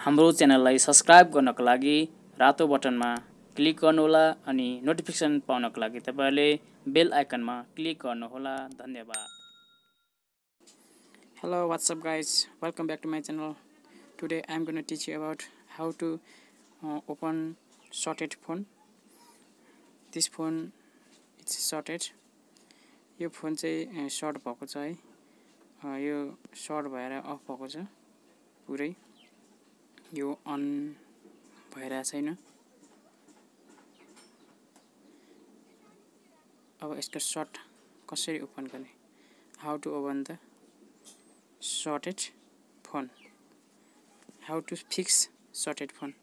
हाम्रो च्यानललाई सब्स्क्राइब गर्नको लागि रातो बटनमा क्लिक गर्नुहोला अनि नोटिफिकेसन पाउनको लागि तपाईहरुले बेल आइकनमा क्लिक गर्नुहोला। धन्यवाद। Hello, what's up guys? Welcome back to my channel. Today I'm going to teach you about how to open shorted phone. This phone it's shorted. यो फोन चाहिँ शर्ट भएको छ है। यो शर्ट भएर अफ भएको छ पुरै। यो अन भइरहेको छैन। अब यसको शर्ट कसरी ओपन गर्ने? How to open the shorted phone? How to fix shorted phone?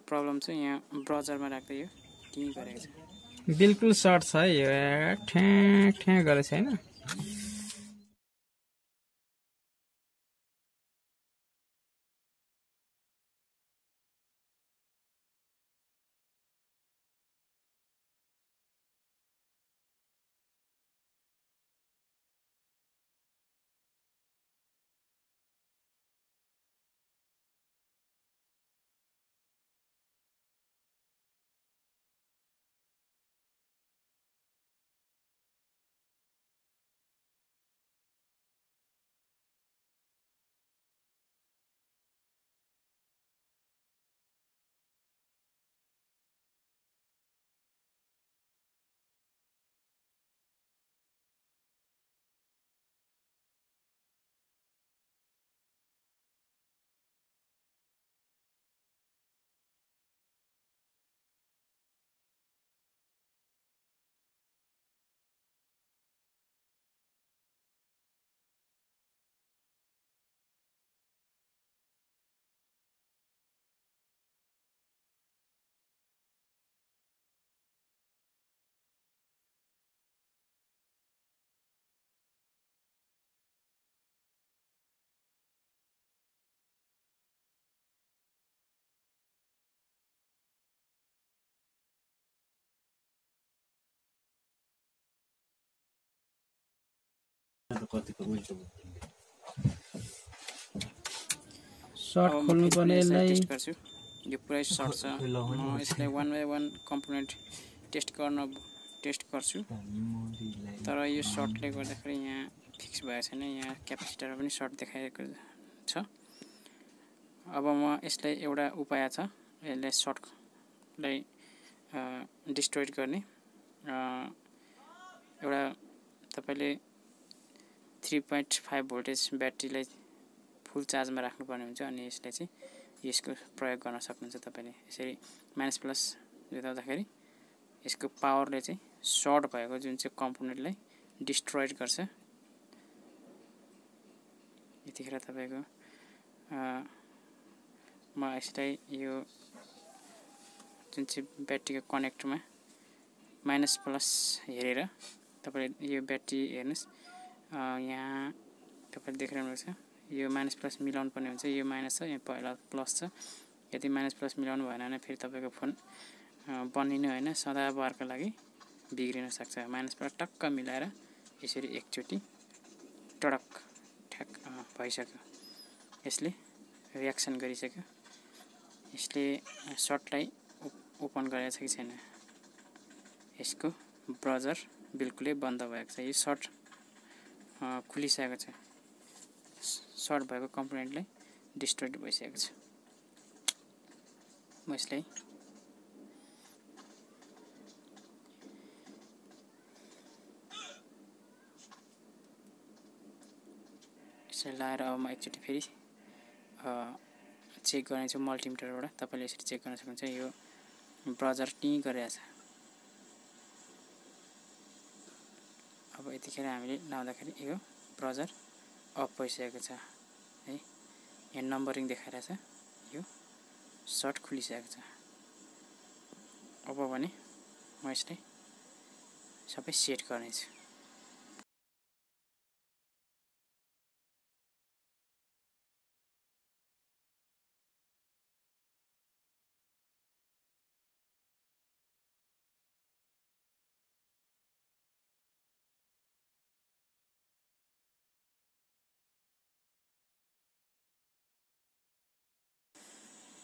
Problem चाहिँ यहाँ ब्राउजरमा राख्दै यो के गरेको छ। बिल्कुल सर्ट छ यो ठ्याक ठ्याक गरेछ हैन। सर्ट खोल्नु पर्ने यसलाई टेस्ट गर्छु। यो पुरै सर्ट छ। म यसलाई वन बाइ वन कम्पोनेन्ट टेस्ट गर्छु। तर यो सर्टले गर्दाखेरि यहाँ फिक्स भएको छैन। यहाँ क्यापेसिटर पनि सर्ट देखाएको छ। अब म यसलाई एउटा उपाय छ। यसलाई सर्टलाई डिस्ट्रोय गर्ने एउटा तपाईले 3.5 भोल्टेज ब्याट्रीलाई फुल चार्जमा राख्नुपर्ने हुन्छ अनि यसले चाहिँ यसको प्रयोग गर्न सक्नुहुन्छ तपाईले। यसरी माइनस प्लस जोड्दाखेरि यसको पावरले चाहिँ सर्ट भएको जुन चाहिँ कम्पोनेन्टलाई डिस्ट्रोय गर्छ। यतिखेर तपाईको म यसलाई यो जुन चाहिँ ब्याट्रीको कनेक्टरमा माइनस प्लस हेरेर तपाईले यो ब्याट्री हेर्नुस्। यहाँ तपाईले देखिरहनु भएको छ। यो माइनस प्लस मिलाउनु पर्ने हुन्छ। यो माइनस छ, यहाँ पहिला प्लस छ। यदि माइनस प्लस मिलाउनु भएन भने फेरि तपाईको फोन बनिने हैन, सदाबहारको लागि बिग्रिन सक्छ। माइनस प्लस टक्क मिलाएर यसरी एकचोटी टडक ठ्याक भइसक्यो। यसले रियाक्सन गरिसक्यो। यसले सर्टलाई ओपन गरेछ कि छैन। यसको ब्राउजर बिल्कुलै बन्द भएको छ। यो सर्ट खुलिसकेको छ। सर्ट भएको कम्पोनेन्टलाई डिस्ट्रोय भइसकेको छ। म यसलाई लाएर अब म एकचोटी फेरि चेक गर्नेछु मल्टिमिटरबाट। तपाईले यसरी चेक गर्न सक्नुहुन्छ। यो ब्राउजर टी गरिरहेछ। अब यतिखेर हामीले लाउँदाखेरि यो ब्राउजर अफ भइसकेको छ है। यहाँ नम्बरिङ देखाइरहेछ। यो सर्ट खुलिसकेको छ। अब भने म यसलाई सबै सेट गर्नेछु।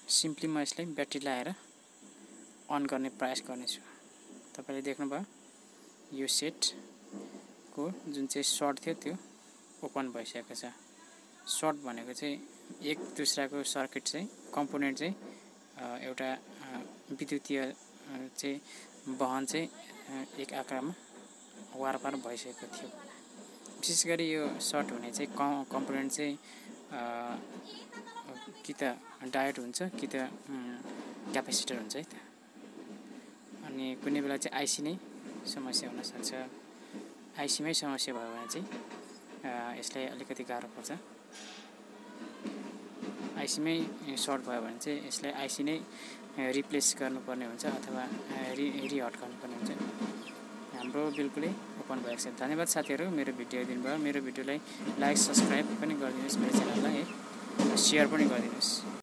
सिम्पली म यसलाई ब्याट्री लाएर अन गर्ने प्रयास गर्नेछु। तपाईले देख्नुभयो यो सेटको जुन चाहिँ सर्ट थियो त्यो ओपन भइसकेको छ। सर्ट भनेको चाहिँ एक दुसराको सर्किट चाहिँ कम्पोनेन्ट चाहिँ एउटा विद्युतीय चाहिँ वहन चाहिँ एक आकारमा वारपार भइसकेको थियो। विशेष गरी यो सर्ट हुने चाहिँ कम्पोनेन्ट चाहिँ कि त डायोड हुन्छ कि त क्यापेसिटर हुन्छ है त। अनि कुनै बेला चाहिँ आइसी नै समस्या हुन सक्छ। आइसीमै समस्या भयो भने चाहिँ यसलाई अलिकति गाह्रो पर्छ। आइसीमै सर्ट भयो भने चाहिँ यसलाई आइसी नै रिप्लेस गर्नुपर्ने हुन्छ अथवा रिहट गर्नुपर्ने हुन्छ। हाम्रो बिल्कुलै ओपन भएको छ। धन्यवाद साथीहरू मेरो भिडियो हेरिदिनु भयो। मेरो भिडियोलाई लाइक सब्सक्राइब पनि गरिदिनुहोस् मेरो च्यानललाई है, सेयर पनि गरिदिनुहोस्।